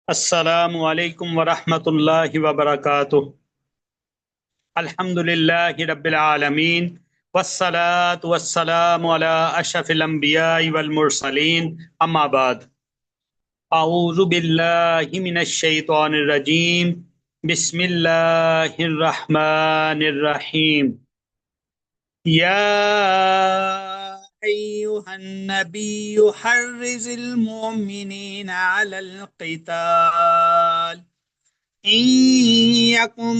अस्सलामु अलैकुम वरहमतुल्लाहि वबरकातुह। अल्हम्दुलिल्लाहि रब्बिल आलमीन वस्सलातु वस्सलामु अला अशरफिल अंबियाइ वल मुरसलीन अम्मा बाद। अऊज़ु बिल्लाहि मिनश शैतानिर रजीम। बिस्मिल्लाहिर रहमानिर रहीम। या अय्युहन नबिय्यु हर्रिज़िल मुमिनीना अलल क़िताल इन यकुम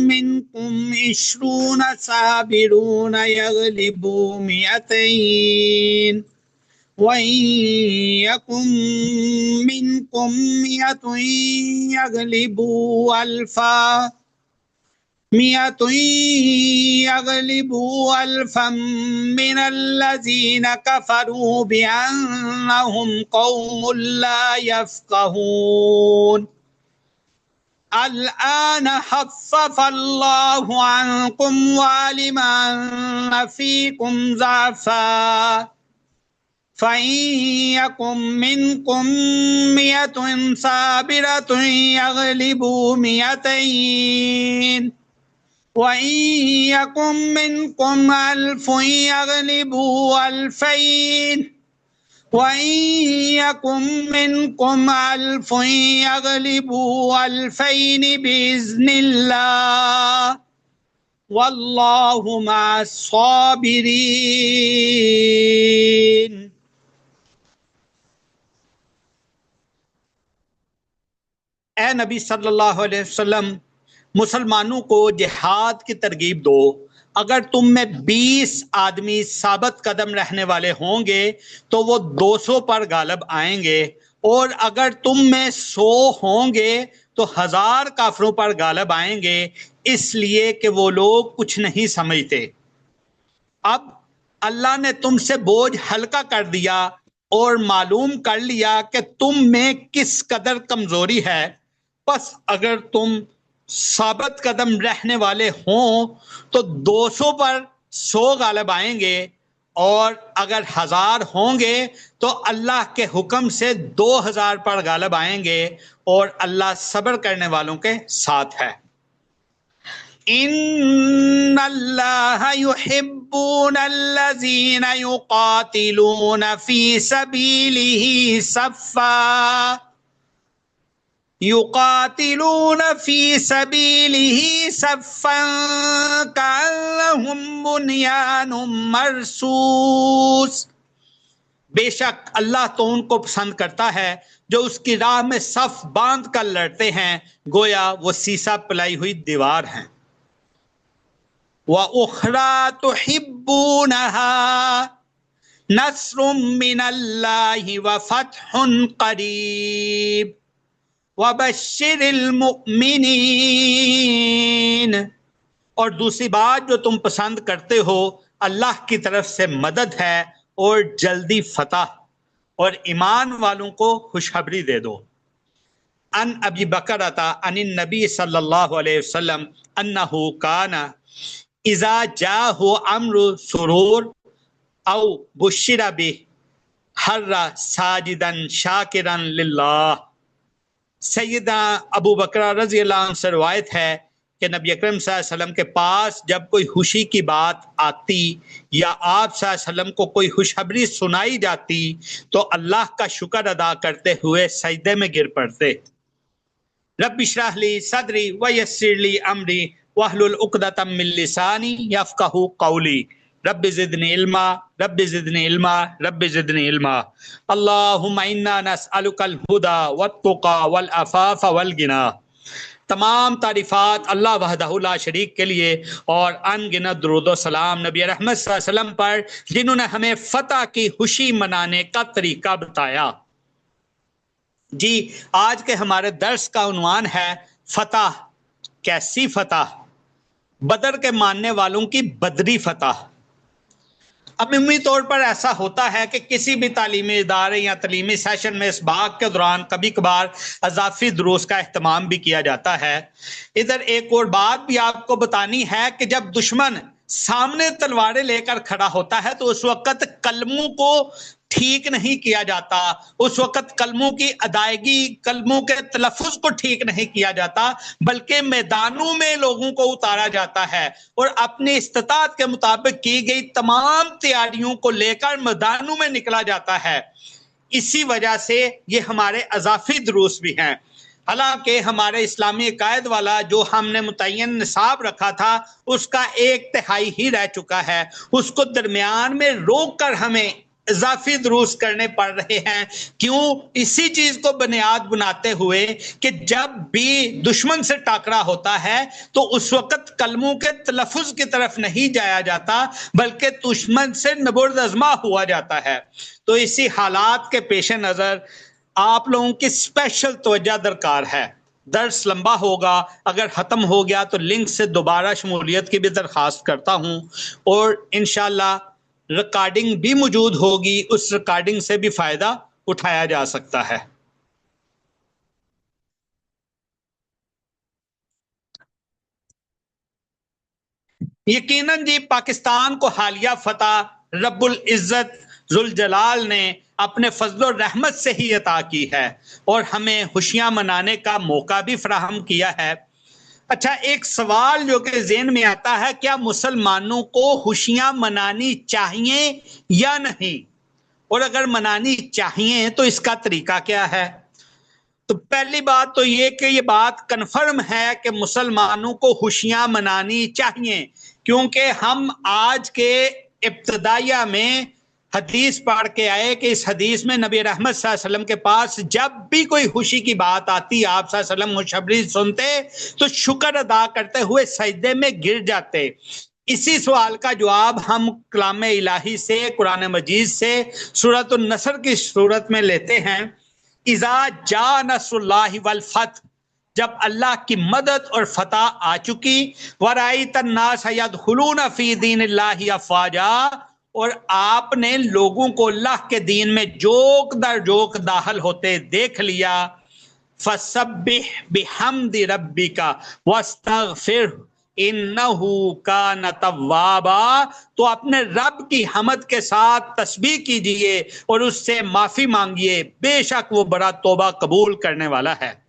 मिनकुम इश्रून साबिरून यगलिबू मियतैन वइन यकुम मिनकुम मियतुन यगलिबू अल्फा यगलिबू अल्फम मिनल्लज़ीना कफरू बिअन्नहुम कौमुन ला यफ़क़हून। अल-आन खफ़्फ़फ़ल्लाहु अन्कुम वअलिम अन्ना फ़ीकुम ज़अफ़ा फ़इन यकुम मिनकुम मियतुन साबिरतुन यग़लिबू मियतैन वइन यकुम मिनकुम अल्फ़ुन यग़लिबू अल्फ़ैन वइन यकुम मिनकुम अल्फ़ुन यग़लिबू अल्फ़ैन बिइज़्निल्लाह वल्लाहु मअस-साबिरीन। ए नबी सल्लल्लाहु अलैहि वसल्लम, मुसलमानों को जिहाद की तरगीब दो। अगर तुम में 20 आदमी साबित कदम रहने वाले होंगे तो वो 200 पर गालिब आएंगे, और अगर तुम में 100 होंगे तो 1000 काफिरों पर गालिब आएंगे, इसलिए कि वो लोग कुछ नहीं समझते। अब अल्लाह ने तुमसे बोझ हल्का कर दिया और मालूम कर लिया कि तुम में किस कदर कमजोरी है। बस अगर तुम साबित कदम रहने वाले हों तो 200 पर 100 गालिब आएंगे, और अगर 1000 होंगे तो अल्लाह के हुक्म से 2000 पर गालिब आएंगे, और अल्लाह सब्र करने वालों के साथ है। इन्नल्लाह युहिब्बुनल्लज़ीना युक़ातिलूना फ़ी सबीलिही सफ़्फ़ा कअन्नहुम बुन्यानुम मरसूस। बेशक अल्लाह तो उनको पसंद करता है जो उसकी राह में सफ बांध कर लड़ते हैं, गोया वो सीसा पिलाई हुई दीवार हैं। व उखरा तुहिब्बूनहा नस्रुम मिनल्लाहि व फतहुन करीब व बश्शिरिल मुमिनीन। और दूसरी बात जो तुम पसंद करते हो, अल्लाह की तरफ से मदद है और जल्दी फतह, और ईमान वालों को खुशखबरी दे दो। अन अबी बकरता अनिन नबी सल्लल्लाहु अलैहि वसल्लम अन्नहु काना इज़ा जाहु अम्रु सुरूर औ बुश्शिरा बि हर्रा साजिदन शाकिरन लिल्लाह। सैयदा अबू बकर रज़ी अल्लाह अन्हु से रिवायत है कि नबी अकरम सल्लल्लाहु अलैहि वसल्लम के पास जब कोई खुशी की बात आती या आप सल्लल्लाहु अलैहि वसल्लम को कोई खुशखबरी सुनाई जाती तो अल्लाह का शुक्र अदा करते हुए सजदे में गिर पड़ते। रब्बि इश्रह ली सदरी व यस्सिर ली अमरी वहलुल उक़दतम मिन लिसानी यफ़क़हू क़ौली रब्बि ज़िदनी इल्मा रब्बि ज़िदनी इल्मा रब्बि ज़िदनी इल्मा। अल्लाहुम्मा इन्ना नस्अलुकल हुदा वत्तुक़ा वल अफ़ाफ़ वल गिना। तमाम तारीफ़ात अल्लाह वहदहु ला शरीक के लिए, और अनगिनत दुरूद व सलाम नबी रहमत सल्लल्लाहु अलैहि वसल्लम पर, जिन्होंने हमें फ़तह की खुशी मनाने का तरीका बताया। जी, आज के हमारे दर्स का उन्वान है फतह। कैसी फतह? बदर के मानने वालों की बदरी फतह। अमूमी तौर पर ऐसा होता है कि किसी भी तालीमी इदारे या तालीमी सेशन में इस बाग के दौरान कभी कभार अजाफी दुरूस का अहतमाम भी किया जाता है। इधर एक और बात भी आपको बतानी है कि जब दुश्मन सामने तलवारें लेकर खड़ा होता है तो उस वक्त कलमों को ठीक नहीं किया जाता, उस वक्त कलमों की अदायगी, कलमों के तलफ़ुज़ को ठीक नहीं किया जाता, बल्कि मैदानों में लोगों को उतारा जाता है और अपनी इस्तिताअत के मुताबिक की गई तमाम तैयारियों को लेकर मैदानों में निकला जाता है। इसी वजह से ये हमारे अज़ाफ़ी दुरूस भी हैं। हालांकि हमारे इस्लामी कायद वाला जो हमने मुतय्यन निसाब रखा था उसका 1/3 ही रह चुका है, उसको दरमियान में रोक कर हमें इजाफी दुरूस करने पड़ रहे हैं। क्यों? इसी चीज को बुनियाद बनाते हुए कि जब भी दुश्मन से टाकरा होता है तो उस वक्त कलमों के तलफ़ुज़ की तरफ नहीं जाया जाता, बल्कि दुश्मन से नबुर्द अज़मा हुआ जाता है। तो इसी हालात के पेश नज़र आप लोगों की स्पेशल तवज्जो दरकार है। दर्स लंबा होगा, अगर ख़त्म हो गया तो लिंक से दोबारा शमूलियत की भी दरख्वास्त करता हूँ और इंशाअल्लाह रिकॉर्डिंग भी मौजूद होगी, उस रिकॉर्डिंग से भी फ़ायदा उठाया जा सकता है। यकीनन जी, पाकिस्तान को हालिया फतह रब्बुल इज़्ज़त ज़ुल जलाल ने अपने फजल और रहमत से ही अता की है और हमें खुशियां मनाने का मौका भी फराहम किया है। अच्छा, एक सवाल जो कि ज़हन में आता है, क्या मुसलमानों को खुशियां मनानी चाहिए या नहीं, और अगर मनानी चाहिए तो इसका तरीका क्या है? तो पहली बात तो ये कि ये बात कन्फर्म है कि मुसलमानों को खुशियां मनानी चाहिए, क्योंकि हम आज के इब्तदाइया में हदीस पढ़ के आए कि इस हदीस में नबी रहमत सल्लल्लाहु अलैहि वसल्लम के पास जब भी कोई खुशी की बात आती, आप सल्लल्लाहु अलैहि वसल्लम खुशखबरी सुनते तो शुक्र अदा करते हुए सजदे में गिर जाते। इसी सवाल का जवाब हम कलाम इलाही से, कुरान मजीद से सूरतुन नसर की सूरत में लेते हैं। इज़ा जा नस्रुल्लाहि वल फतह, जब अल्लाह की मदद और फतह आ चुकी, वराइत अन्नास यदखुलून फी दीनिल्लाहि अफ़वाजा, और आपने लोगों को अल्लाह के दीन में जोक दर जोक दाखिल होते देख लिया, फसब्बिह बिहम्दि रब्बिका वस्तगफिर इन्नहु कान तव्वाबा, तो अपने रब की हमद के साथ तस्बीह कीजिए और उससे माफी मांगिए, बेशक वो बड़ा तौबा कबूल करने वाला है।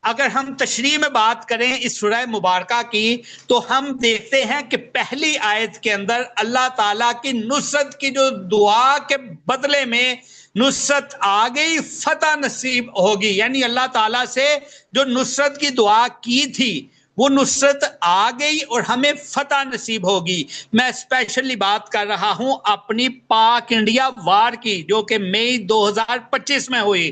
अगर हम तशरीह में बात करें इस सूरह मुबारका की, तो हम देखते हैं कि पहली आयत के अंदर अल्लाह ताला की नुसरत की जो दुआ के बदले में नुसरत आ गई, फतह नसीब होगी, यानी अल्लाह ताला से जो नुसरत की दुआ की थी वो नुसरत आ गई और हमें फतह नसीब होगी। मैं स्पेशली बात कर रहा हूं अपनी पाक इंडिया वार की, जो कि मई 2025 में हुई,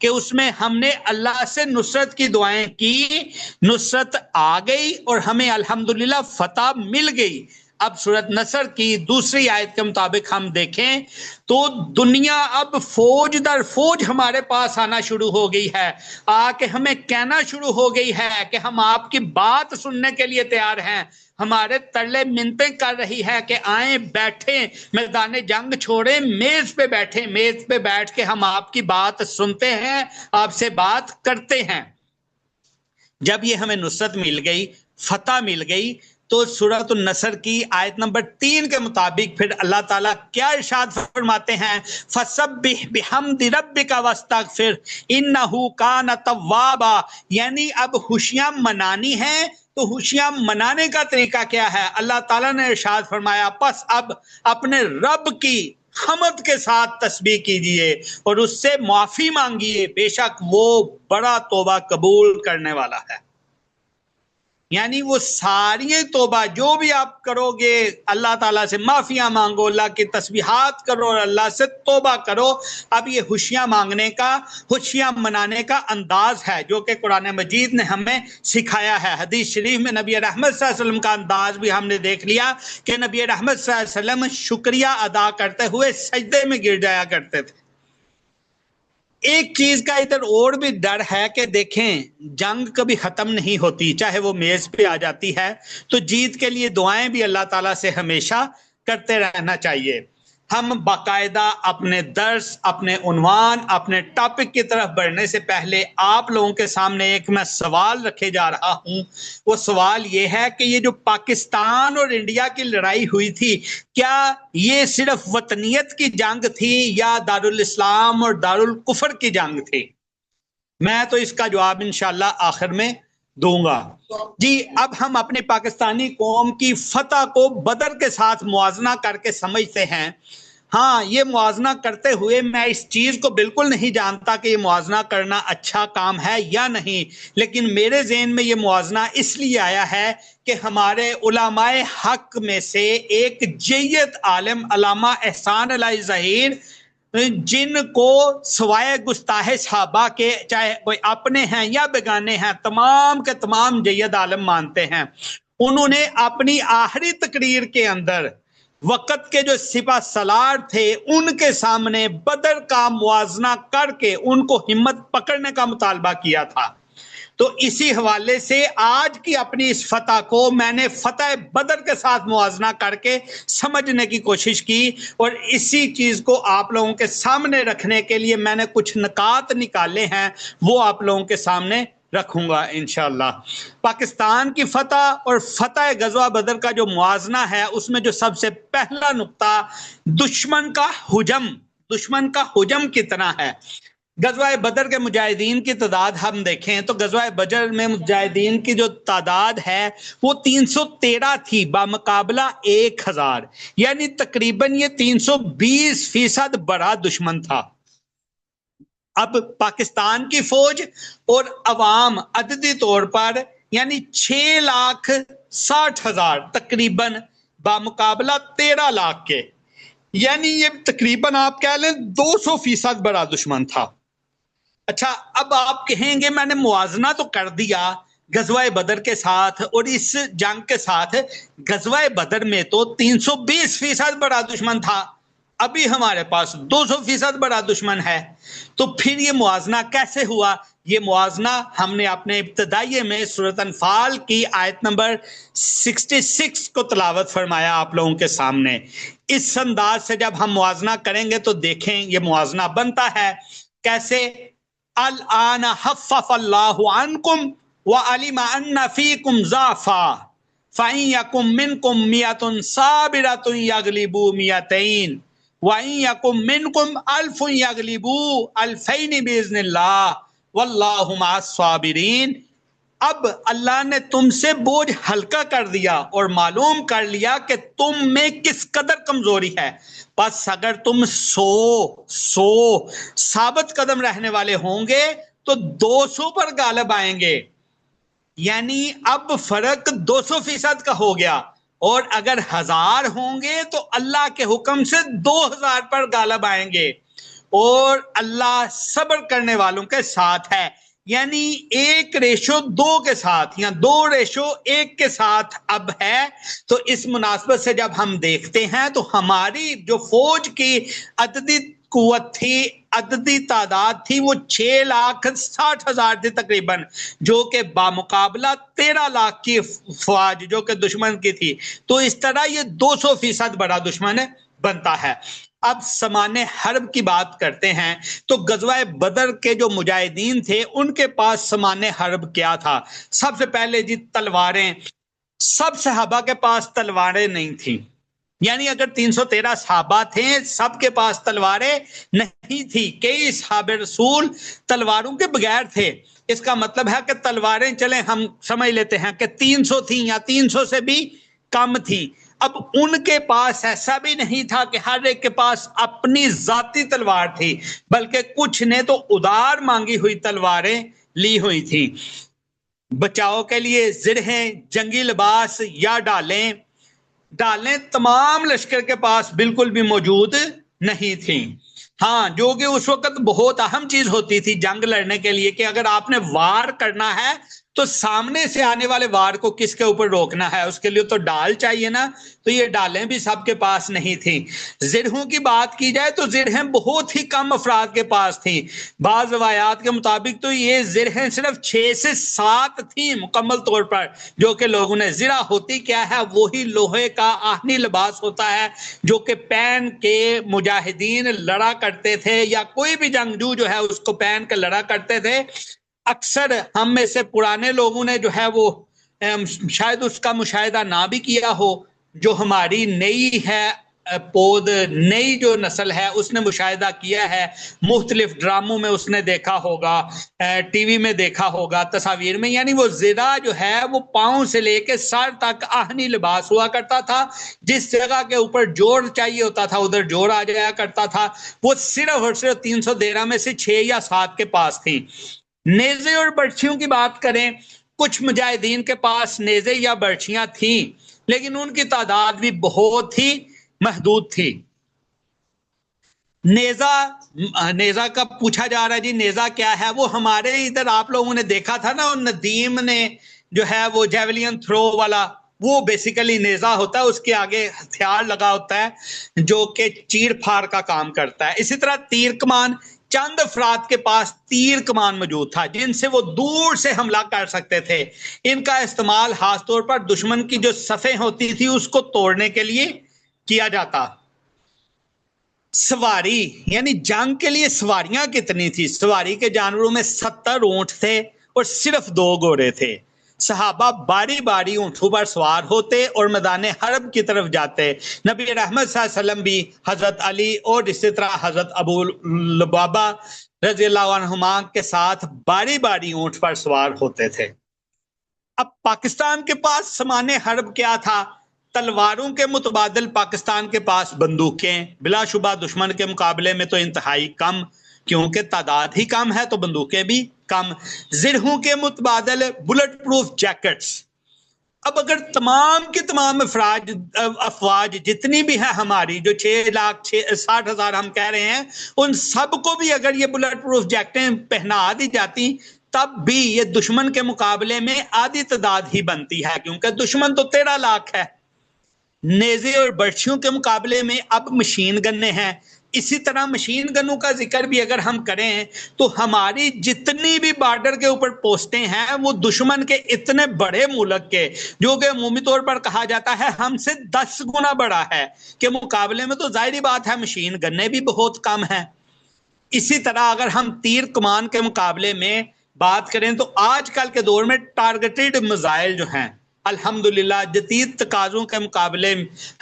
कि उसमें हमने अल्लाह से नुसरत की दुआएं की, नुसरत आ गई और हमें अल्हम्दुलिल्लाह फतह मिल गई। अब सूरत नसर की दूसरी आयत के मुताबिक हम देखें तो दुनिया अब फौज दर फौज हमारे पास आना शुरू हो गई है, आके हमें कहना शुरू हो गई है कि हम आपकी बात सुनने के लिए तैयार हैं, हमारे तरले मिन्नतें कर रही है कि आए बैठे मैदान जंग छोड़े, मेज पे बैठे, मेज पे बैठ के हम आपकी बात सुनते हैं, आपसे बात करते हैं। जब ये हमें नुसरत मिल गई, फतह मिल गई, तो सूरतुन नसर की आयत नंबर 3 के मुताबिक फिर अल्लाह ताला क्या इरशाद फरमाते हैं, फसब्बिह बिहम्दि रब्बिका वस्तगफिर इन्नहु कान तव्वाबा, यानी अब खुशियां मनानी है तो खुशियां मनाने का तरीका क्या है? अल्लाह ताला ने इरशाद फरमाया, बस अब अपने रब की हमद के साथ तस्बीह कीजिए और उससे माफी मांगिए, बेशक वो बड़ा तौबा कबूल करने वाला है। यानी वो सारी तौबा जो भी आप करोगे, अल्लाह ताला से माफिया मांगो, अल्लाह की तस्बीहात करो और अल्लाह से तौबा करो। अब ये खुशियां मांगने का, खुशियां मनाने का अंदाज है जो कि कुरान मजीद ने हमें सिखाया है। हदीस शरीफ में नबी रहमत सल्लल्लाहु अलैहि वसल्लम का अंदाज भी हमने देख लिया कि नबी रहमत सल्लल्लाहु अलैहि वसल्लम शुक्रिया अदा करते हुए सजदे में गिर जाया करते थे। एक चीज का इधर और भी डर है कि देखें, जंग कभी खत्म नहीं होती, चाहे वो मेज पे आ जाती है, तो जीत के लिए दुआएं भी अल्लाह ताला से हमेशा करते रहना चाहिए। हम बाकायदा अपने दर्स, अपने उन्वान, अपने टॉपिक की तरफ बढ़ने से पहले आप लोगों के सामने एक मैं सवाल रखे जा रहा हूं। वो सवाल ये है कि ये जो पाकिस्तान और इंडिया की लड़ाई हुई थी, क्या ये सिर्फ वतनियत की जंग थी या दारुल इस्लाम और दारुल कुफर की जंग थी? मैं तो इसका जवाब इंशाल्लाह आखिर में दूंगा। जी, अब हम अपनी पाकिस्तानी कौम की फतह को बदर के साथ मुआजना करके समझते हैं। हाँ, ये मुआजना करते हुए मैं इस चीज को बिल्कुल नहीं जानता कि ये मुआजना करना अच्छा काम है या नहीं, लेकिन मेरे ज़हन में ये मुआजना इसलिए आया है कि हमारे उलमाए हक में से एक जय्यद आलिम अल्लामा एहसान अलाई ज़हीर, जिनको सवाए गुस्ताहे सहाबा के, चाहे कोई अपने हैं या बेगाने हैं, तमाम के तमाम जय्यद आलम मानते हैं, उन्होंने अपनी आखिरी तकरीर के अंदर वक़्त के जो सिपा सलार थे उनके सामने बदर का मुआजना करके उनको हिम्मत पकड़ने का मुतालबा किया था। तो इसी हवाले से आज की अपनी इस फतह को मैंने फतह बदर के साथ मुआजना करके समझने की कोशिश की, और इसी चीज को आप लोगों के सामने रखने के लिए मैंने कुछ निकात निकाले हैं, वो आप लोगों के सामने रखूंगा इंशाअल्लाह। पाकिस्तान की फतह और फतह गज़वा बदर का जो मुआजना है, उसमें जो सबसे पहला नुक्ता दुश्मन का हुजम कितना है। गज़वा बदर के मुजाहिदीन की तादाद हम देखें तो गज़वा बदर में मुजाहिदीन की जो तादाद है वो 313 थी बामुकाबला 1000, यानी तकरीबन ये 320% बड़ा दुश्मन था। अब पाकिस्तान की फौज और अवाम अददी तौर पर यानी 6,60,000 तकरीबन बामुकाबला 13 लाख के, यानी ये तकरीबन आप कह लें 200% बड़ा दुश्मन था। अच्छा, अब आप कहेंगे मैंने मुआजना तो कर दिया गज़वा बदर के साथ और इस जंग के साथ, गज़वा बदर में तो 320% बड़ा दुश्मन था, अभी हमारे पास 200% बड़ा दुश्मन है, तो फिर ये मुआजना कैसे हुआ? ये मुआजना हमने अपने इब्तदाई में सूरत अनफाल की आयत नंबर 66 को तलावत फरमाया आप लोगों के सामने। इस अंदाज से जब हम मुआजना करेंगे तो देखें ये मुआजना बनता है कैसे। अल आना हफ़्फ़फ़ल्लाहु अन्कुम व अलिमा अन्ना फ़ीकुम ज़ाफ़ा फ़इन यकुम मिनकुम मियतुन साबिरतुन यगलिबू मियतैन व इन यकुम मिनकुम अल्फुन यगलिबू अल्फ़ैन बिइज़्निल्लाह वल्लाहु मअस-साबिरीन। अब अल्लाह ने तुमसे बोझ हल्का कर दिया और मालूम कर लिया कि तुम में किस कदर कमजोरी है, बस अगर तुम सो साबित कदम रहने वाले होंगे तो 200 पर गालिब आएंगे, यानी अब फर्क 200% का हो गया, और अगर 1000 होंगे तो अल्लाह के हुक्म से 2000 पर गालिब आएंगे, और अल्लाह सब्र करने वालों के साथ है, यानी 1:2 के साथ या 2:1 के साथ अब है। तो इस मुनासबत से जब हम देखते हैं तो हमारी जो फौज की अददी कुव्वत थी, अददी तादाद थी, वो 6,60,000 थी तकरीबन, जो कि बामुकाबला 13 लाख की फौज जो कि दुश्मन की थी। तो इस तरह ये 200% बड़ा दुश्मन बनता है। अब समान हर्ब की बात करते हैं तो गज़वा बदर के जो मुजाहिदीन थे उनके पास समान हर्ब क्या था? सबसे पहले जी तलवारें। सब सहाबा के पास तलवारें नहीं थी, यानी अगर 313 सहाबा थे सबके पास तलवारें नहीं थी, कई सहाबे रसूल तलवारों के बगैर थे। इसका मतलब है कि तलवारें चले हम समझ लेते हैं कि 300 थी या 300 से भी कम थी। अब उनके पास ऐसा भी नहीं था कि हर एक के पास अपनी जाती तलवार थी, बल्कि कुछ ने तो उधार मांगी हुई तलवारें ली हुई थी। बचाव के लिए जिरहें, जंगी लिबास या डालें तमाम लश्कर के पास बिल्कुल भी मौजूद नहीं थी। हाँ, जो कि उस वक्त बहुत अहम चीज होती थी जंग लड़ने के लिए कि अगर आपने वार करना है तो सामने से आने वाले वार को किसके ऊपर रोकना है, उसके लिए तो डाल चाहिए ना, तो ये डालें भी सबके पास नहीं थी। जिरहों की बात की जाए तो जिरहें बहुत ही कम अफराद के पास थी। बाज रवायात के मुताबिक तो ये जिरहें सिर्फ 6 से 7 थी मुकम्मल तौर पर, जो कि लोगों ने, जिरा होती क्या है, वही लोहे का आहनी लिबास होता है जो कि पहन के मुजाहिदीन लड़ा करते थे, या कोई भी जंगजू जो है उसको पहन के लड़ा करते थे। अक्सर हम में से पुराने लोगों ने जो है वो शायद उसका मुशाहिदा ना भी किया हो, जो हमारी नई है पौध, नई जो नस्ल है उसने मुशाहिदा किया है, मुख्तलिफ ड्रामों में उसने देखा होगा, टीवी में देखा होगा, तस्वीर में। यानी वो ज़िरा जो है वो पाँव से लेके सर तक आहनी लिबास हुआ करता था। जिस जगह के ऊपर जोड़ चाहिए होता था उधर जोड़ आ जाया करता था। वो सिर्फ और सिर्फ 313 में से 6 या 7 के पास थी। नेज़े और बर्छियों की बात करें, कुछ मुजाहिदीन के पास नेज़े या बर्छियां थी, लेकिन उनकी तादाद भी बहुत ही महदूद थी। नेजा का पूछा जा रहा है जी, नेजा क्या है? वो हमारे इधर आप लोगों ने देखा था ना, नदीम ने जो है वो जेवलियन थ्रो वाला, वो बेसिकली नेजा होता है, उसके आगे हथियार लगा होता है जो कि चीर फाड़ का काम करता है। इसी तरह तीर कमान, चंद अफराद के पास तीर कमान मौजूद था जिनसे वो दूर से हमला कर सकते थे। इनका इस्तेमाल खासतौर पर दुश्मन की जो सफ़ें होती थी उसको तोड़ने के लिए किया जाता। सवारी यानी जंग के लिए सवारियां कितनी थी? सवारी के जानवरों में 70 ऊंट थे और सिर्फ 2 घोड़े थे। सहाबा बारी बारी ऊंटों पर सवार होते और मैदान हरब की तरफ जाते। नबी रहमत सल्लल्लाहु अलैहि वसल्लम भी हजरत अली और इसी तरह हजरत अबू लुबाबा रज़ियल्लाहु अन्हुमा के साथ बारी बारी ऊंट पर सवार होते थे। अब पाकिस्तान के पास सामान हरब क्या था? तलवारों के मुतबादिल पाकिस्तान के पास बंदूकें, बिलाशुबा दुश्मन के मुकाबले में तो इंतहाई कम, क्योंकि तादाद ही कम है तो बंदूकें भी कम। जिरहों के मुतबादिल बुलेट प्रूफ जैकेट्स। अब अगर तमाम की तमाम अफवाज जितनी भी है हमारी, जो 6,60,000 हम कह रहे हैं, उन सबको भी अगर ये बुलेट प्रूफ जैकेटें पहना दी जाती तब भी ये दुश्मन के मुकाबले में आधी तादाद ही बनती है, क्योंकि दुश्मन तो 13 लाख है। नेज़े और बर्छियों के मुकाबले में अब मशीन गन्ने हैं। इसी तरह मशीन गनों का जिक्र भी अगर हम करें तो हमारी जितनी भी बॉर्डर के ऊपर पोस्टें हैं वो दुश्मन के इतने बड़े मुल्क के, जो कि अमूमी तौर पर कहा जाता है हमसे 10 गुना बड़ा है, के मुकाबले में तो जाहिर बात है मशीन गन्ने भी बहुत कम है। इसी तरह अगर हम तीर कमान के मुकाबले में बात करें तो आजकल के दौर में टारगेटेड मिसाइल जो हैं, अल्हम्दुलिल्लाह जदीद तकाज़ों के मुकाबले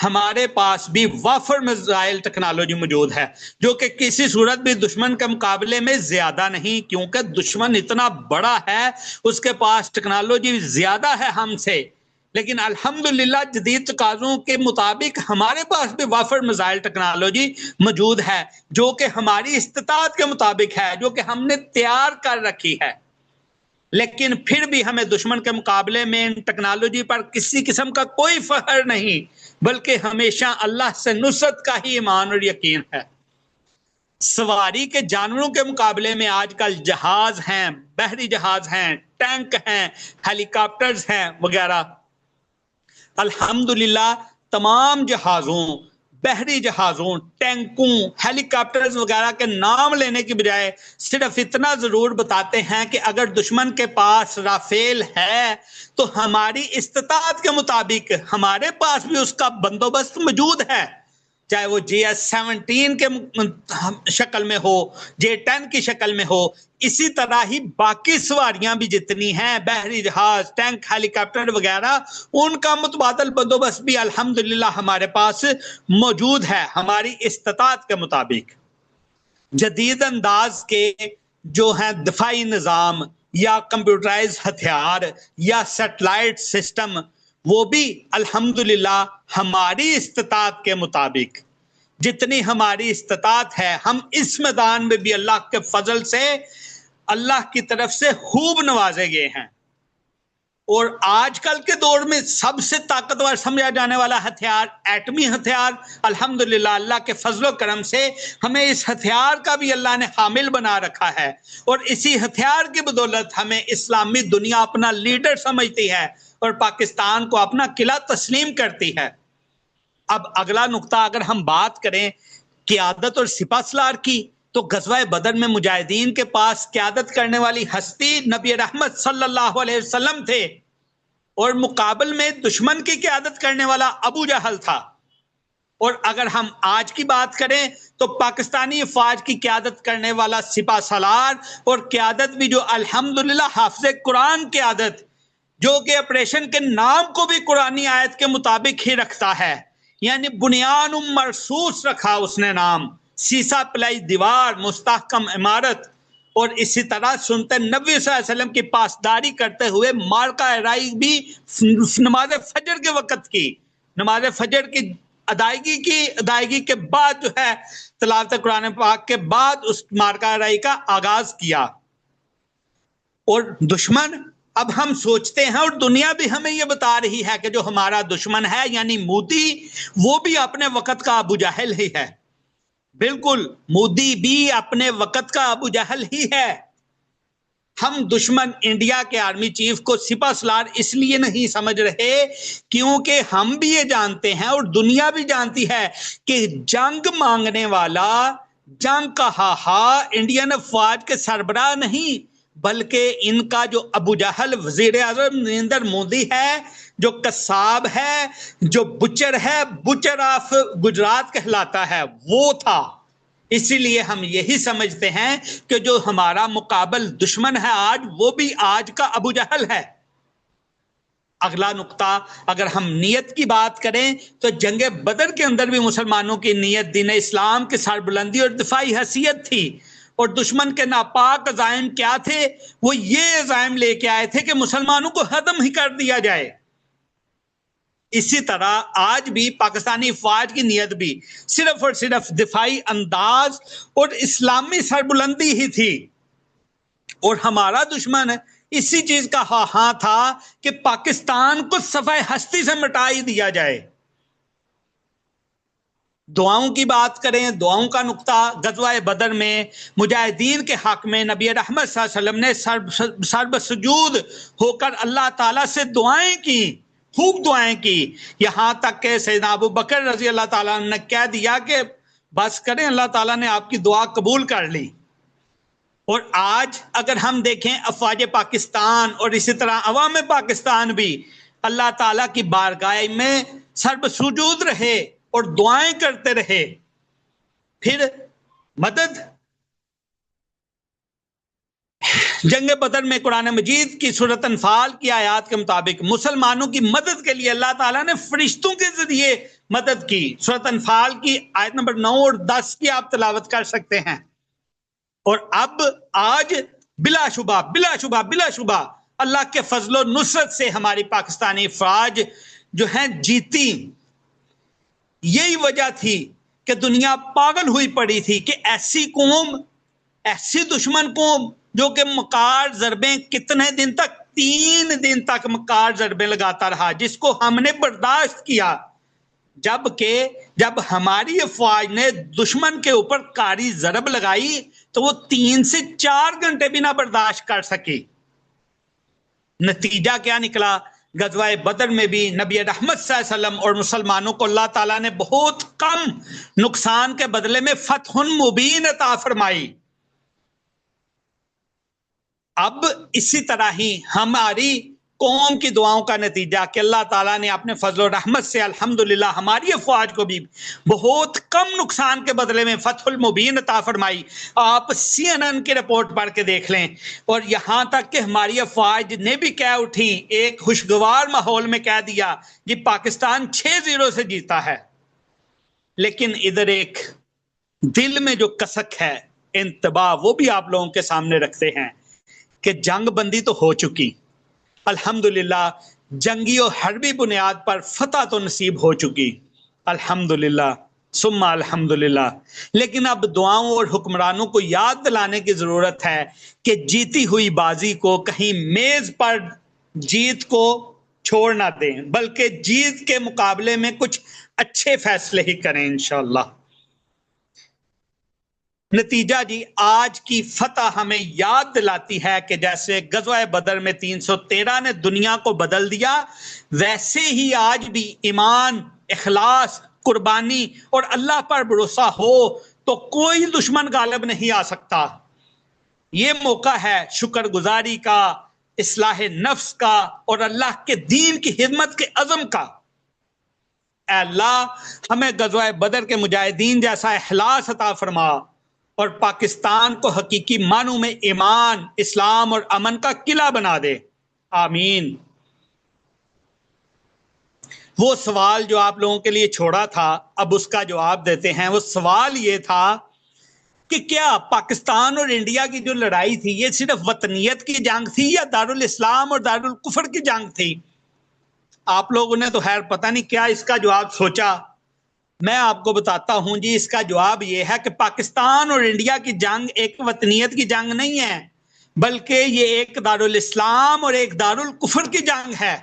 हमारे पास भी वाफर मिसाइल टेक्नोलॉजी मौजूद है, जो कि किसी सूरत भी दुश्मन के मुकाबले में ज्यादा नहीं, क्योंकि दुश्मन इतना बड़ा है, उसके पास टेक्नोलॉजी ज्यादा है हमसे। लेकिन अल्हम्दुलिल्लाह जदीद तकाज़ों के मुताबिक हमारे पास भी वाफर मिसाइल टेक्नोलॉजी मौजूद है, जो कि हमारी इस्तिताअत के मुताबिक है, जो कि हमने तैयार कर रखी है। लेकिन फिर भी हमें दुश्मन के मुकाबले में टेक्नोलॉजी पर किसी किस्म का कोई फख्र नहीं, बल्कि हमेशा अल्लाह से नुसरत का ही ईमान और यकीन है। सवारी के जानवरों के मुकाबले में आजकल जहाज हैं, बहरी जहाज हैं, टैंक हैं, हेलीकॉप्टर्स हैं वगैरह। अल्हम्दुलिल्लाह तमाम जहाज़ों, बहरी जहाज़ों, टैंकों, हेलीकॉप्टर्स वगैरह के नाम लेने की बजाय सिर्फ इतना जरूर बताते हैं कि अगर दुश्मन के पास राफेल है तो हमारी इस्तिताअत के मुताबिक हमारे पास भी उसका बंदोबस्त मौजूद है, चाहे वो GS-17 के शक्ल में हो, J-10 की शक्ल में हो। इसी तरह ही बाकी सवारियां भी जितनी हैं, बहरी जहाज, टैंक, हेलीकॉप्टर वगैरह, उनका मुतबादल बंदोबस्त भी अल्हम्दुलिल्लाह हमारे पास मौजूद है हमारी इस्तिताअत के मुताबिक। जदीद अंदाज के जो हैं दिफाई निज़ाम या कंप्यूटराइज हथियार या सैटेलाइट सिस्टम, वो भी अल्हम्दुलिल्लाह हमारी इस्तिताअत के मुताबिक, जितनी हमारी इस्तिताअत है, हम इस मैदान में भी अल्लाह के फजल से, अल्लाह की तरफ से खूब नवाजे गए हैं। और आजकल के दौर में सबसे ताकतवर समझा जाने वाला हथियार एटमी हथियार, अल्हम्दुलिल्लाह अल्लाह के फजलो करम से हमें इस हथियार का भी अल्लाह ने हामिल बना रखा है और इसी हथियार की बदौलत हमें इस्लामी दुनिया अपना लीडर समझती है और पाकिस्तान को अपना किला तस्लीम करती है। अब अगला नुक्ता अगर हम बात करें क़ियादत और सिपहसालार की, तो गज़वा बदर में मुजाहिदीन के पास क़ियादत करने वाली हस्ती नबी रहमत सल्लल्लाहु अलैहि वसल्लम थे और मुकाबल में दुश्मन की क़ियादत करने वाला अबू जहल था। और अगर हम आज की बात करें तो पाकिस्तानी फौज की क़ियादत करने वाला सिपहसालार और क़ियादत भी जो अल्हम्दुलिल्लाह हाफ़िज़ कुरान क़ियादत, जो कि ऑपरेशन के नाम को भी कुरानी आयत के मुताबिक ही रखता है, यानी बुनियान मरसूस रखा उसने नाम, सीसा पिलाई दीवार, मुस्तहकम इमारत। और इसी तरह सुनते नबी सल्लल्लाहु अलैहि वसल्लम की पासदारी करते हुए मार्का राई भी नमाज फजर के वक्त की, नमाज फजर की अदायगी के बाद जो है तिलावत कुरान पाक के बाद उस मार्का राई का आगाज किया। और दुश्मन, अब हम सोचते हैं और दुनिया भी हमें यह बता रही है कि जो हमारा दुश्मन है यानी मोदी, वो भी अपने वक्त का अबू जहल ही है। बिल्कुल, मोदी भी अपने वक्त का अबू जहल ही है। हम दुश्मन इंडिया के आर्मी चीफ को सिपहसालार इसलिए नहीं समझ रहे क्योंकि हम भी ये जानते हैं और दुनिया भी जानती है कि जंग मांगने वाला, जंग का हाहा इंडियन फौज के सरबराह नहीं, बल्कि इनका जो अबू जहल वजीर आजम नरेंद्र मोदी है, जो कसाब है, जो बुचर है, बुचर ऑफ गुजरात कहलाता है, वो था। इसीलिए हम यही समझते हैं कि जो हमारा मुकाबल दुश्मन है आज, वो भी आज का अबू जहल है। अगला नुक्ता अगर हम नियत की बात करें तो जंग बदर के अंदर भी मुसलमानों की नियत दीन इस्लाम की सरबुलंदी और दिफाई हैसियत थी और दुश्मन के नापाक अज़ाइम क्या थे? वो ये अज़ाइम लेके आए थे कि मुसलमानों को खत्म ही कर दिया जाए। इसी तरह आज भी पाकिस्तानी फौज की नियत भी सिर्फ और सिर्फ दिफाई अंदाज और इस्लामी सरबुलंदी ही थी और हमारा दुश्मन इसी चीज का हाँ था कि पाकिस्तान को सफाई हस्ती से मिटा ही दिया जाए। दुआओं की बात करें, दुआओं का नुक्ता गज़वा बदर में मुजाहिदीन के हक में नबी रहमत सल्लल्लाहु अलैहि वसल्लम ने सर्ब सुजूद होकर अल्लाह ताला से दुआएं की, खूब दुआएं की, यहां तक के सैयदना अबू बकर रजी अल्लाह ताला ने कह दिया कि बस करें, अल्लाह ताला ने आपकी दुआ कबूल कर ली। और आज अगर हम देखें अफवाज पाकिस्तान और इसी तरह अवाम पाकिस्तान भी अल्लाह ताला की बारगाह में सर्ब सुजूद रहे और दुआएं करते रहे। फिर मदद, जंग बदर में कुरान मजीद की सूरत अनफाल की आयत के मुताबिक मुसलमानों की मदद के लिए अल्लाह ताला ने फरिश्तों के जरिए मदद की। सूरत अनफाल की आयत नंबर 9 और 10 की आप तिलावत कर सकते हैं। और अब आज बिलाशुबा अल्लाह के फजलो नुसरत से हमारी पाकिस्तानी फौज जो है जीती। यही वजह थी कि दुनिया पागल हुई पड़ी थी कि ऐसी कौम, ऐसी दुश्मन कौम जो कि मकार जरबें कितने दिन तक, 3 दिन तक मकार जरबें लगाता रहा, जिसको हमने बर्दाश्त किया। जब हमारी फौज ने दुश्मन के ऊपर कारी जरब लगाई तो वो 3 से 4 घंटे भी ना बर्दाश्त कर सकी। नतीजा क्या निकला? गज़वा बदर में भी नबी रहमत सल्लल्लाहु अलैहि वसल्लम और मुसलमानों को अल्लाह ताला ने बहुत कम नुकसान के बदले में फतहुन मुबीन अता फरमाई। अब इसी तरह ही हमारी कौम की दुआओं का नतीजा कि अल्लाह ताला ने अपने फजल रहमत से अल्हम्दुलिल्लाह हमारी फौज को भी बहुत कम नुकसान के बदले में फतहुल मुबीन अता फरमाई। आप CNN की रिपोर्ट पढ़ के देख लें। और यहाँ तक कि हमारी फौज ने भी कह उठी, एक खुशगवार माहौल में कह दिया कि पाकिस्तान 6-0 से जीता है। लेकिन इधर एक दिल में जो कसक है, इंतबा, वो भी आप लोगों के सामने रखते हैं कि जंग बंदी तो हो चुकी, अल्हम्दुलिल्लाह जंगी और हरबी बुनियाद पर फतह तो नसीब हो चुकी, अल्हम्दुलिल्लाह सुम्मा अल्हम्दुलिल्लाह। लेकिन अब दुआओं और हुक्मरानों को याद दिलाने की जरूरत है कि जीती हुई बाजी को कहीं मेज पर जीत को छोड़ ना दें, बल्कि जीत के मुकाबले में कुछ अच्छे फैसले ही करें इंशाअल्लाह। नतीजा जी, आज की फतह हमें याद दिलाती है कि जैसे गज़वा बदर में 313 ने दुनिया को बदल दिया, वैसे ही आज भी ईमान, इखलास, कुर्बानी और अल्लाह पर भरोसा हो तो कोई दुश्मन गालिब नहीं आ सकता। ये मौका है शुक्रगुजारी का, इस्लाह नफ्स का और अल्लाह के दीन की खिदमत के अज़म का। अल्लाह हमें गज़वा बदर के मुजाहिदीन जैसा इखलास अता फरमा और पाकिस्तान को हकीकी मानों में ईमान, इस्लाम और अमन का किला बना दे। आमीन। वो सवाल जो आप लोगों के लिए छोड़ा था, अब उसका जवाब देते हैं। वो सवाल ये था कि क्या पाकिस्तान और इंडिया की जो लड़ाई थी, ये सिर्फ वतनियत की जंग थी या दारुल इस्लाम और दारुल कुफर की जंग थी? आप लोगों ने तो खैर पता नहीं क्या इसका जवाब सोचा। मैं आपको बताता हूं जी, इसका जवाब यह है कि पाकिस्तान और इंडिया की जंग एक वतनियत की जंग नहीं है, बल्कि ये एक दारुल इस्लाम और एक दारुल कुफर की जंग है।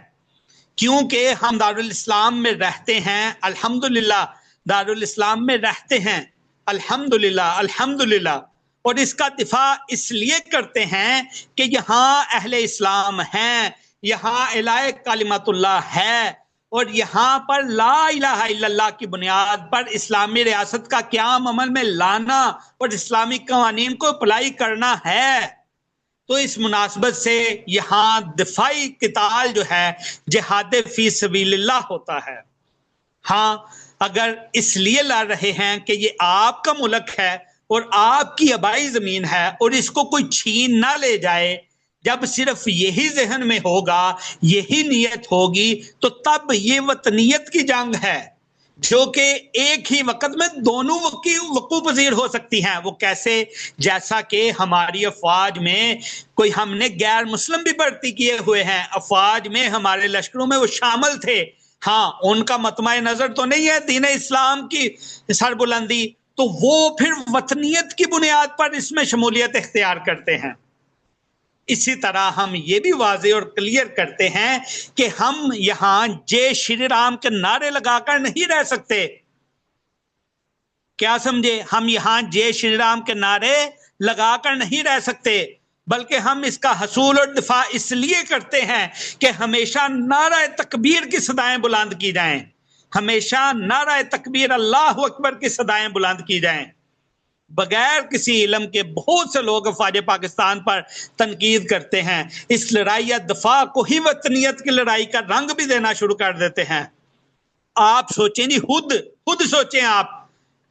क्योंकि हम दारुल इस्लाम में रहते हैं, अल्हम्दुलिल्लाह दारुल इस्लाम में रहते हैं, अल्हम्दुलिल्लाह अल्हम्दुलिल्लाह, और इसका दिफा इसलिए करते हैं कि यहाँ अहले इस्लाम हैं, यहाँ इलाए कलिमतुल्लाह है और यहाँ पर ला इलाहा इल्लल्लाह की बुनियाद पर इस्लामी रियासत का क़याम अमल में लाना और इस्लामी कवानीन को अप्लाई करना है। तो इस मुनासबत से यहाँ दिफाई किताल जो है जिहाद फी सबीलिल्लाह होता है। हाँ, अगर इसलिए लड़ रहे हैं कि ये आपका मुल्क है और आपकी आबाई जमीन है और इसको कोई छीन ना ले जाए, जब सिर्फ यही जहन में होगा, यही नीयत होगी, तो तब ये वतनियत की जंग है जो कि एक ही वक्त में दोनों वकू पजीर हो सकती हैं। वो कैसे? जैसा कि हमारी अफवाज में कोई हमने गैर मुस्लिम भी भर्ती किए हुए हैं, अफवाज में हमारे लश्करों में वो शामिल थे। हाँ, उनका मतमाए नजर तो नहीं है दीन इस्लाम की सरबुलंदी, तो वो फिर वतनियत की बुनियाद पर इसमें शमूलियत इख्तियार करते हैं। इसी तरह हम ये भी वाज़ेह और क्लियर करते हैं कि हम यहां जय श्री राम के नारे लगाकर नहीं रह सकते। क्या समझे? हम यहां जय श्री राम के नारे लगाकर नहीं रह सकते, बल्कि हम इसका हसूल और दिफा इसलिए करते हैं कि हमेशा नारा तकबीर की सदाएं बुलंद की जाएं, हमेशा नारा तकबीर अल्लाह अकबर की सदाएं बुलंद की जाएं। बगैर किसी इल्म के बहुत से लोग अफवाज पाकिस्तान पर तनकीद करते हैं, इस लड़ाई या दफा को ही वतनियत की लड़ाई का रंग भी देना शुरू कर देते हैं। आप सोचें जी, खुद सोचें, आप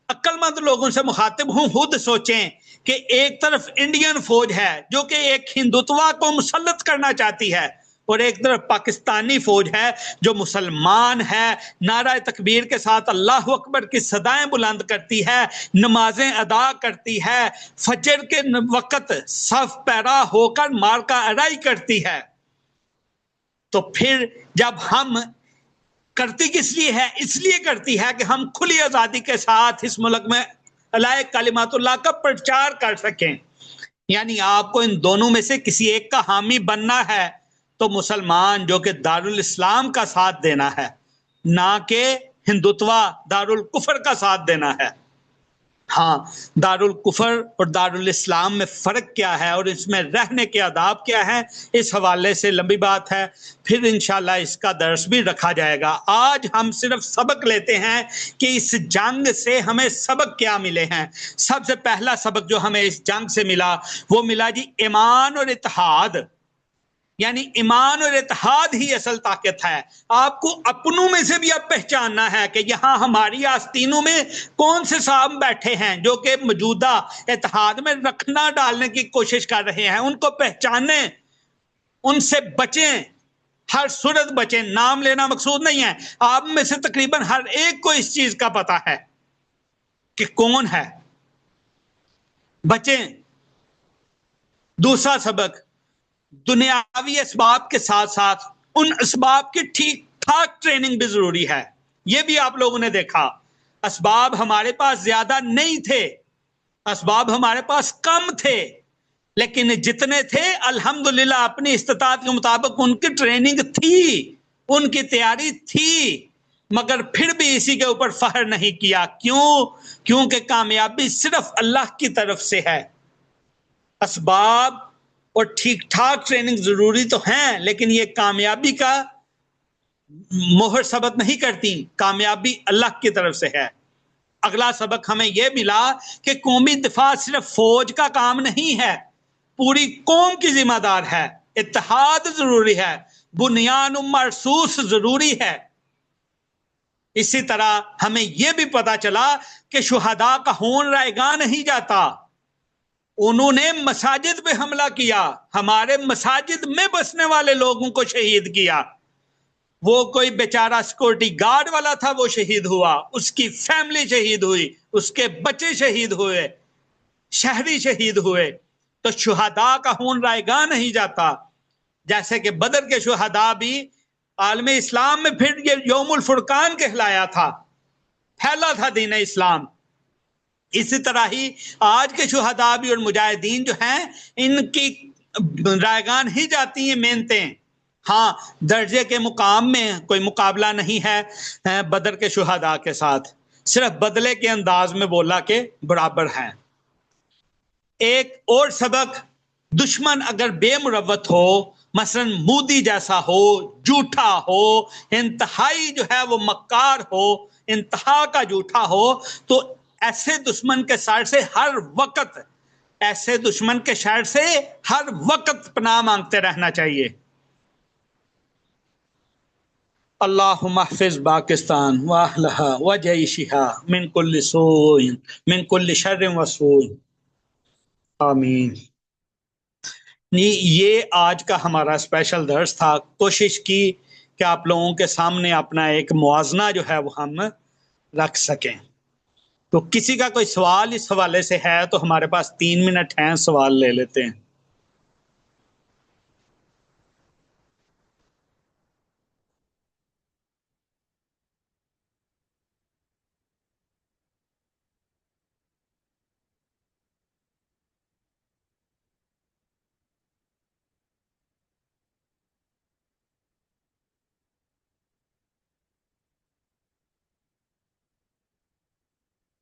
अक्लमंद लोगों से मुखातिब हूं, खुद सोचें कि एक तरफ इंडियन फौज है जो कि एक हिंदुत्वा को मुसल्लत करना चाहती है और एक तरफ पाकिस्तानी फौज है जो मुसलमान है, नारा तकबीर के साथ अल्लाह अकबर की सदाएं बुलंद करती है, नमाजें अदा करती है, फजर के वक्त सफ पैरा होकर मार्का अदाई करती है। तो फिर जब हम करती किस लिए है? इसलिए करती है कि हम खुली आजादी के साथ इस मुल्क में अलाए कलिमातुल्लाह का प्रचार कर सकें। यानी आपको इन दोनों में से किसी एक का हामी बनना है, तो मुसलमान जो कि दारुल इस्लाम का साथ देना है, ना कि हिंदुत्वा दारुल कुफर का साथ देना है। हाँ, दारुल कुफर और दारुल इस्लाम में फ़र्क क्या है और इसमें रहने के आदाब क्या है, इस हवाले से लंबी बात है, फिर इंशाल्लाह इसका दर्स भी रखा जाएगा। आज हम सिर्फ सबक लेते हैं कि इस जंग से हमें सबक क्या मिले हैं। सबसे पहला सबक जो हमें इस जंग से मिला वो मिला जी ईमान और इत्तेहाद, यानी ईमान और इत्तेहाद ही असल ताकत है। आपको अपनों में से भी अब पहचानना है कि यहाँ हमारी आस्तीनों में कौन से साहब बैठे हैं जो कि मौजूदा इत्तेहाद में रखना डालने की कोशिश कर रहे हैं। उनको पहचानें, उनसे बचें, हर सूरत बचें। नाम लेना मकसूद नहीं है, आप में से तकरीबन हर एक को इस चीज का पता है कि कौन है। बचें। दूसरा सबक, दुनियावी असबाब के साथ साथ उन असबाब की ठीक ठाक ट्रेनिंग भी जरूरी है। यह भी आप लोगों ने देखा, असबाब हमारे पास ज्यादा नहीं थे, असबाब हमारे पास कम थे, लेकिन जितने थे अल्हम्दुलिल्लाह अपनी इस्तिताअत के मुताबिक उनकी ट्रेनिंग थी, उनकी तैयारी थी, मगर फिर भी इसी के ऊपर फख्र नहीं किया। क्यों? क्योंकि कामयाबी सिर्फ अल्लाह की तरफ से है। असबाब और ठीक ठाक ट्रेनिंग जरूरी तो हैं, लेकिन ये कामयाबी का मोहर सबत नहीं करती। कामयाबी अल्लाह की तरफ से है। अगला सबक हमें यह मिला कि कौमी दिफा सिर्फ फौज का काम नहीं है, पूरी कौम की जिम्मेदार है। इत्तेहाद जरूरी है, बुनियान मरसूस जरूरी है। इसी तरह हमें यह भी पता चला कि शुहदा का खून रायगा नहीं जाता। उन्होंने मसाजिद पे हमला किया, हमारे मसाजिद में बसने वाले लोगों को शहीद किया। वो कोई बेचारा सिक्योरिटी गार्ड वाला था, वो शहीद हुआ, उसकी फैमिली शहीद हुई, उसके बच्चे शहीद हुए, शहरी शहीद हुए। तो शुहदा का खून रायगा नहीं जाता। जैसे कि बदर के शुहदा भी आलम इस्लाम में फिर ये यौमुल फुरकान कहलाया था, फैला था दीन इस्लाम। इसी तरह ही आज के शुहदा भी और मुजाहिदीन जो हैं, इनकी रायगान ही जाती हैं मेहनतें। हाँ, दर्जे के मुकाम में कोई मुकाबला नहीं है बदर के शुहदा के साथ, सिर्फ बदले के अंदाज में बोला के बराबर हैं। एक और सबक, दुश्मन अगर बेमुरवत हो, मसलन मूदी जैसा हो, झूठा हो, इंतहाई जो है वो मक्कार हो, इंतहा का झूठा हो, तो ऐसे दुश्मन के शर से हर वक्त, ऐसे दुश्मन के शर से हर वक्त पनाह मांगते रहना चाहिए। अल्लाहुम्मा हफ़िज़ पाकिस्तान व अहलहा व जैशिहा मिन कुल्लि सूइन मिन कुल्लि शर्रिन व सूइन, आमीन। ये आज का हमारा स्पेशल दर्स था। कोशिश की कि आप लोगों के सामने अपना एक मुआजना जो है वो हम रख सकें। तो किसी का कोई सवाल इस हवाले से है तो हमारे पास 3 मिनट हैं, सवाल ले लेते हैं।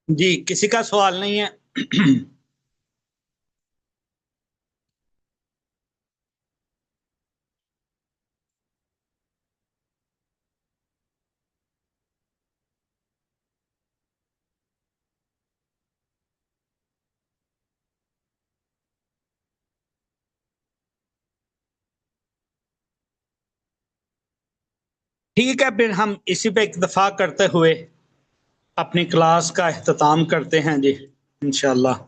जी, किसी का सवाल नहीं है? ठीक है, फिर हम इसी पे इक्तफा करते हुए अपनी क्लास का इख्तिताम करते हैं जी, इंशाअल्लाह।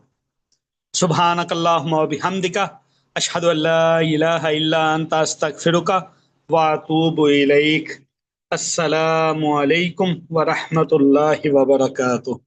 सुब्हानकल्लाहुम्मा व बिहम्दिका अशहदु अल्ला इलाहा इल्ला अंता अस्तगफिरुका व अतूबु इलैक। अस्सलामु अलैकुम व रहमतुल्लाहि व बरकातुहू।